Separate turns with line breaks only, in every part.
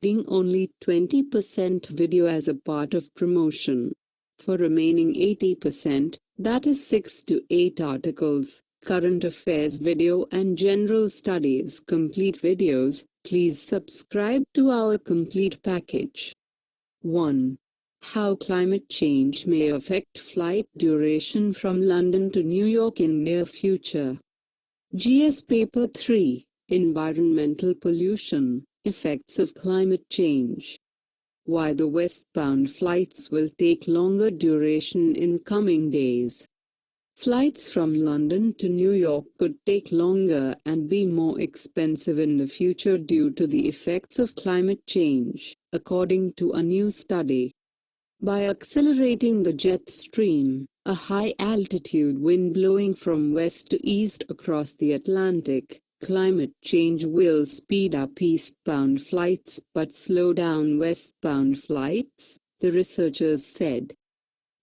including only 20% video as a part of promotion. For remaining 80%, that is 6 to 8 articles, current affairs video and general studies complete videos, please subscribe to our complete package. 1. How climate change may affect flight duration from London to New York in near future. GS Paper 3, Environmental Pollution, Effects of Climate Change. Why the westbound flights will take longer duration in coming days. Flights from London to New York could take longer and be more expensive in the future due to the effects of climate change, according to a new study. By accelerating the jet stream, a high-altitude wind blowing from west to east across the Atlantic, climate change will speed up eastbound flights but slow down westbound flights, the researchers said.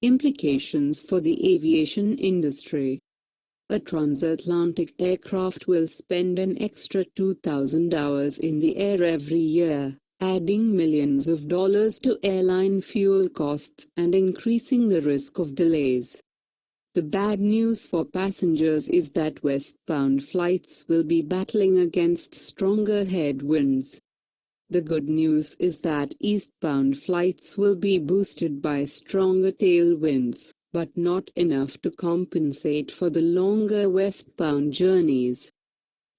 Implications for the aviation industry. A transatlantic aircraft will spend an extra 2,000 hours in the air every year, adding millions of dollars to airline fuel costs and increasing the risk of delays. The bad news for passengers is that westbound flights will be battling against stronger headwinds. The good news is that eastbound flights will be boosted by stronger tailwinds, but not enough to compensate for the longer westbound journeys.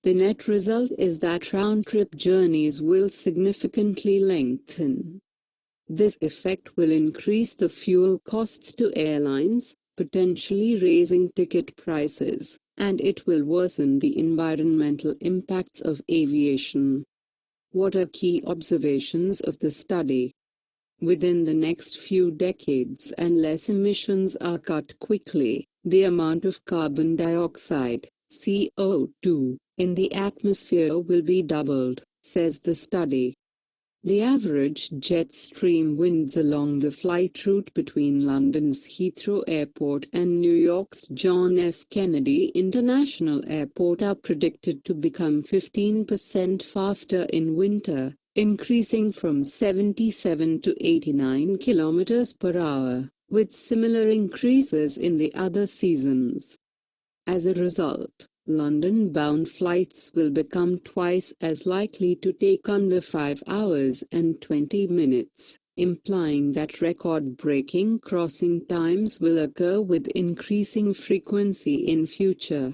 The net result is that round-trip journeys will significantly lengthen. This effect will increase the fuel costs to airlines, potentially raising ticket prices, and it will worsen the environmental impacts of aviation. What are key observations of the study? Within the next few decades, unless emissions are cut quickly, the amount of carbon dioxide, CO2, in the atmosphere will be doubled, says the study. The average jet stream winds along the flight route between London's Heathrow Airport and New York's John F. Kennedy International Airport are predicted to become 15% faster in winter, increasing from 77 to 89 km per hour, with similar increases in the other seasons. As a result, London-bound flights will become twice as likely to take under 5 hours and 20 minutes, implying that record-breaking crossing times will occur with increasing frequency in future.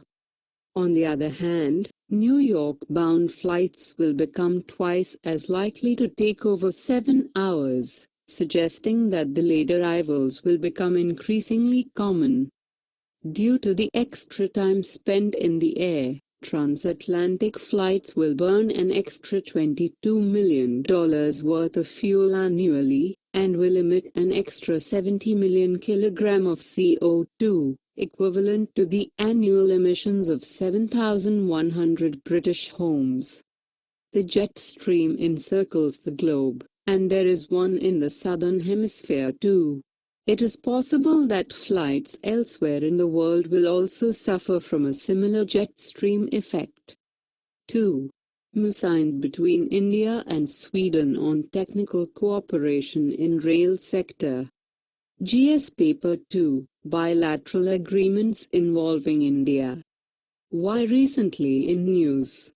On the other hand, New York-bound flights will become twice as likely to take over 7 hours, suggesting that delayed arrivals will become increasingly common. Due to the extra time spent in the air, transatlantic flights will burn an extra $22 million worth of fuel annually, and will emit an extra 70 million kilograms of CO2, equivalent to the annual emissions of 7,100 British homes. The jet stream encircles the globe, and there is one in the southern hemisphere too. It is possible that flights elsewhere in the world will also suffer from a similar jet stream effect. 2. MoU signed between India and Sweden on technical cooperation in rail sector. GS Paper 2, Bilateral Agreements involving India. Why recently in news?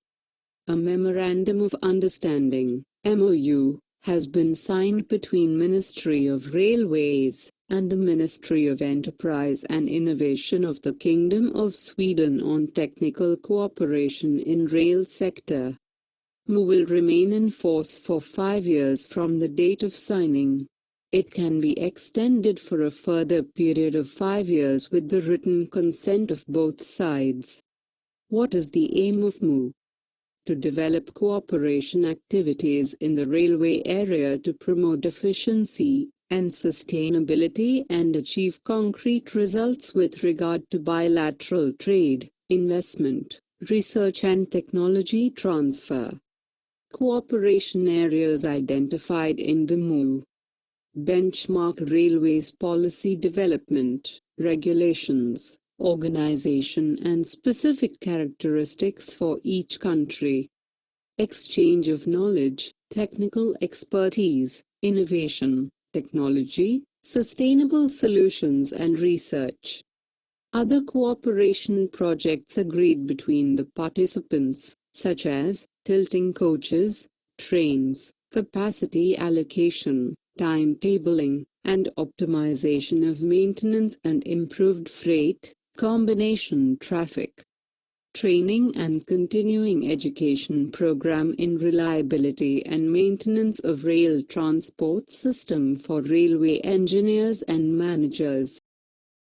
A Memorandum of Understanding, MoU, has been signed between Ministry of Railways and the Ministry of Enterprise and Innovation of the Kingdom of Sweden on technical cooperation in rail sector. MoU will remain in force for 5 years from the date of signing. It can be extended for a further period of 5 years with the written consent of both sides. What is the aim of MoU? To develop cooperation activities in the railway area to promote efficiency and sustainability and achieve concrete results with regard to bilateral trade, investment, research and technology transfer. Cooperation areas identified in the MoU. Benchmark railways policy development, regulations, organization and specific characteristics for each country. Exchange of knowledge, technical expertise, innovation, technology, sustainable solutions and research. Other cooperation projects agreed between the participants, such as tilting coaches, trains, capacity allocation, timetabling, and optimization of maintenance and improved freight, combination traffic. Training and continuing education program in reliability and maintenance of rail transport system for railway engineers and managers.